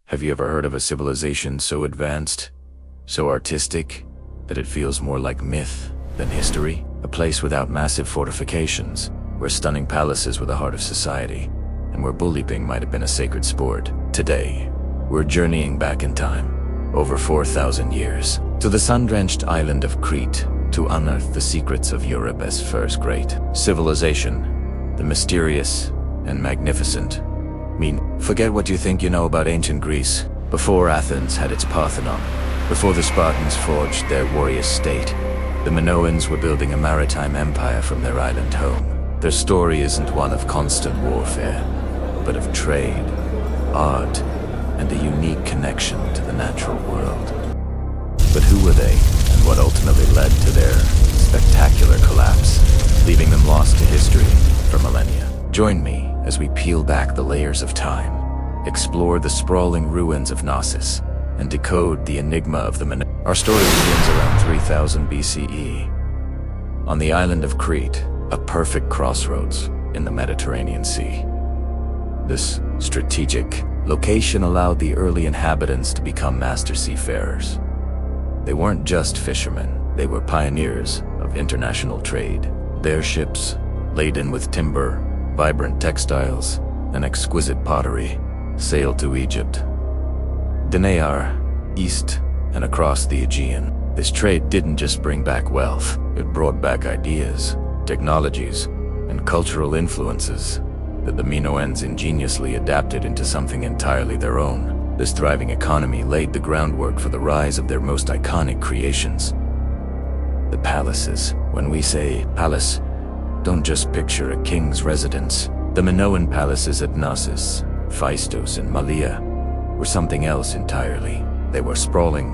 Have you ever heard of a civilization so advanced, so artistic, that it feels more like myth than history? A place without massive fortifications, where stunning palaces were the heart of society, and where bull-leaping might have been a sacred sport. Today, we're journeying back in time, over 4,000 years, to the sun-drenched island of Crete, to unearth the secrets of Europe's first great civilization, the mysterious and magnificent. Forget what you think you know about ancient Greece. Before Athens had its Parthenon, before the Spartans forged their warrior state, the Minoans were building a maritime empire from their island home. Their story isn't one of constant warfare, but of trade, art, and a unique connection to the natural world. But who were they, and what ultimately led to their spectacular collapse, leaving them lost to history for millennia? Join me as we peel back the layers of time, explore the sprawling ruins of Knossos, and decode the enigma of the Minoans. Our story begins around 3000 BCE, on the island of Crete, a perfect crossroads in the Mediterranean Sea. This strategic location allowed the early inhabitants to become master seafarers. They weren't just fishermen, they were pioneers of international trade. Their ships, laden with timber, vibrant textiles, and exquisite pottery, sailed to Egypt, Dinayar, east and across the Aegean. This trade didn't just bring back wealth, it brought back ideas, technologies, and cultural influences that the Minoans ingeniously adapted into something entirely their own. This thriving economy laid the groundwork for the rise of their most iconic creations, the palaces. When we say palace, don't just picture a king's residence. The Minoan palaces at Knossos, Phaistos, and Malea were something else entirely. They were sprawling,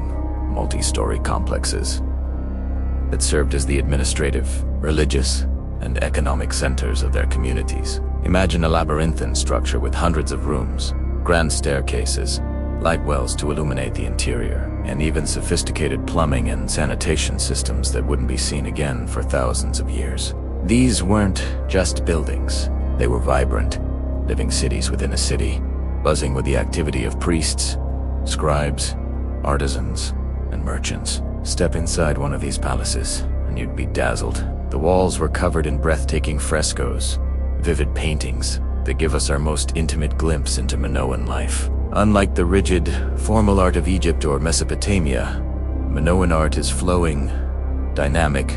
multi-story complexes that served as the administrative, religious, and economic centers of their communities. Imagine a labyrinthine structure with hundreds of rooms, grand staircases, light wells to illuminate the interior, and even sophisticated plumbing and sanitation systems that wouldn't be seen again for thousands of years. These weren't just buildings. They were vibrant, living cities within a city, buzzing with the activity of priests, scribes, artisans, and merchants. Step inside one of these palaces, and you'd be dazzled. The walls were covered in breathtaking frescoes, vivid paintings that give us our most intimate glimpse into Minoan life. Unlike the rigid, formal art of Egypt or Mesopotamia, Minoan art is flowing, dynamic,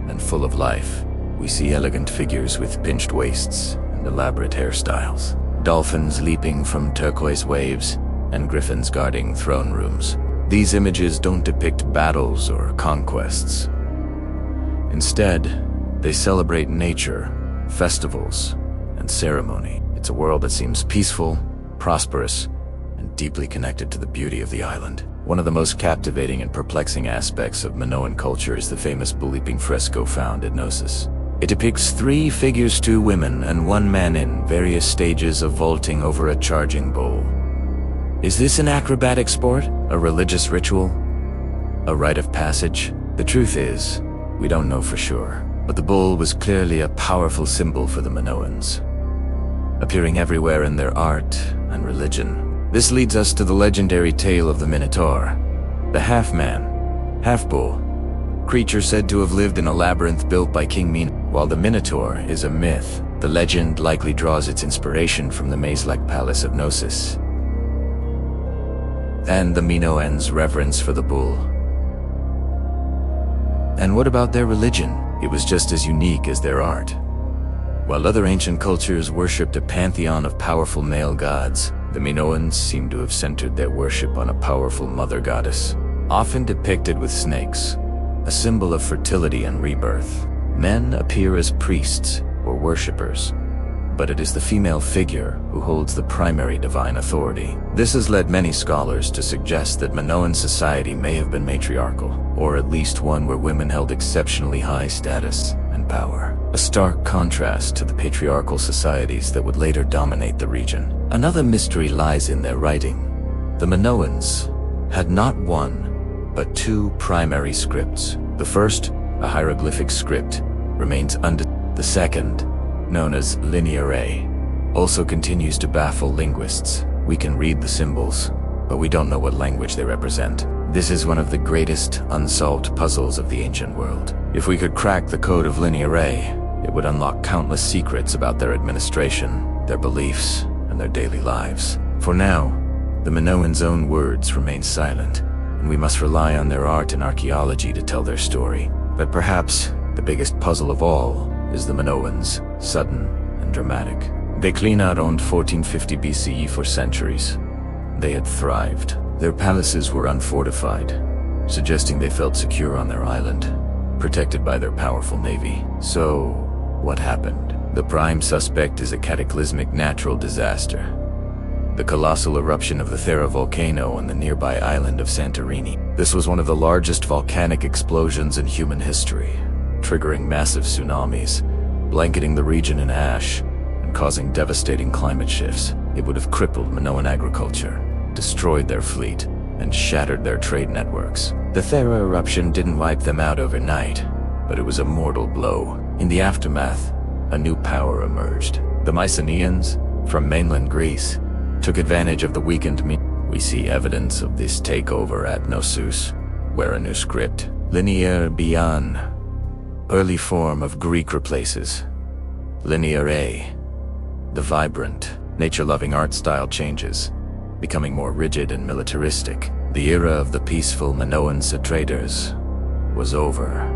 and full of life. We see elegant figures with pinched waists and elaborate hairstyles, dolphins leaping from turquoise waves, and griffins guarding throne rooms. These images don't depict battles or conquests. Instead, they celebrate nature, festivals, and ceremony. It's a world that seems peaceful, prosperous, and deeply connected to the beauty of the island. One of the most captivating and perplexing aspects of Minoan culture is the famous bull-leaping fresco found at Knossos. It depicts 3 figures, 2 women, and 1 man in various stages of vaulting over a charging bull. Is this an acrobatic sport? A religious ritual? A rite of passage? The truth is, we don't know for sure, but the bull was clearly a powerful symbol for the Minoans, appearing everywhere in their art and religion. This leads us to the legendary tale of the Minotaur, the half-man, half-bull creature said to have lived in a labyrinth built by King Minoan. While the Minotaur is a myth, the legend likely draws its inspiration from the maze-like palace of Knossos and the Minoans' reverence for the bull. And what about their religion? It was just as unique as their art. While other ancient cultures worshipped a pantheon of powerful male gods, the Minoans seem to have centered their worship on a powerful mother goddess, often depicted with snakes, a symbol of fertility and rebirth. Men appear as priests or worshippers, but it is the female figure who holds the primary divine authority. This has led many scholars to suggest that Minoan society may have been matriarchal, or at least one where women held exceptionally high status and power. A stark contrast to the patriarchal societies that would later dominate the region. Another mystery lies in their writing. The Minoans had not one, but 2 primary scripts. The first, a hieroglyphic script, remains undiscovered. The second, known as Linear A, also continues to baffle linguists. We can read the symbols, but we don't know what language they represent. This is one of the greatest unsolved puzzles of the ancient world. If we could crack the code of Linear A, it would unlock countless secrets about their administration, their beliefs, and their daily lives. For now, the Minoans' own words remain silent, and we must rely on their art and archaeology to tell their story. But perhaps the biggest puzzle of all is the Minoans, sudden and dramatic. They clean out around 1450 BCE for centuries. They had thrived. Their palaces were unfortified, suggesting they felt secure on their island, protected by their powerful navy. So, what happened? The prime suspect is a cataclysmic natural disaster. The colossal eruption of the Thera volcano on the nearby island of Santorini. This was one of the largest volcanic explosions in human history, triggering massive tsunamis, blanketing the region in ash, and causing devastating climate shifts. It would have crippled Minoan agriculture, destroyed their fleet, and shattered their trade networks. The Thera eruption didn't wipe them out overnight, but it was a mortal blow. In the aftermath, a new power emerged. The Minoans, from mainland Greece, took advantage of the weakened We see evidence of this takeover at Knossos, where a new script, Linear B, early form of Greek replaces Linear A. The vibrant, nature-loving art style changes, becoming more rigid and militaristic. The era of the peaceful Minoan traders was over,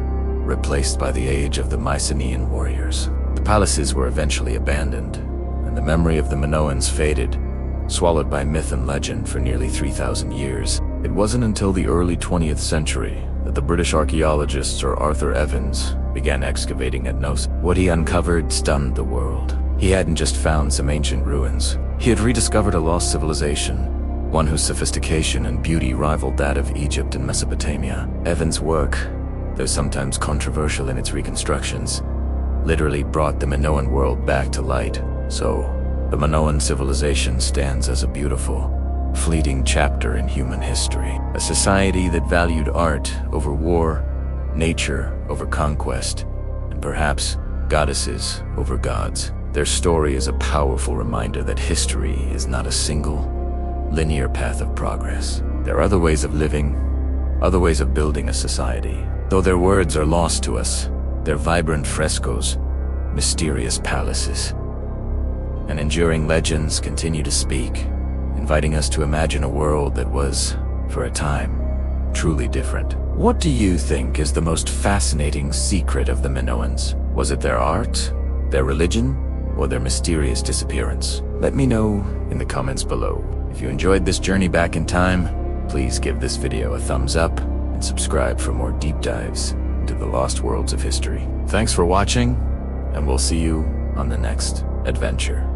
replaced by the age of the Mycenaean warriors. The palaces were eventually abandoned, and the memory of the Minoans faded, swallowed by myth and legend for nearly 3,000 years. It wasn't until the early 20th century that the British archaeologist Sir Arthur Evans began excavating at Knossos. What he uncovered stunned the world. He hadn't just found some ancient ruins. He had rediscovered a lost civilization, one whose sophistication and beauty rivaled that of Egypt and Mesopotamia. Evans' work, though sometimes controversial in its reconstructions, literally brought the Minoan world back to light. So, the Minoan civilization stands as a beautiful, fleeting chapter in human history. A society that valued art over war, nature over conquest, and perhaps goddesses over gods. Their story is a powerful reminder that history is not a single, linear path of progress. There are other ways of living, other ways of building a society. Though their words are lost to us, their vibrant frescoes, mysterious palaces, and enduring legends continue to speak, inviting us to imagine a world that was, for a time, truly different. What do you think is the most fascinating secret of the Minoans? Was it their art, their religion, or their mysterious disappearance? Let me know in the comments below. If you enjoyed this journey back in time, please give this video a thumbs up and subscribe for more deep dives into the lost worlds of history. Thanks for watching, and we'll see you on the next adventure.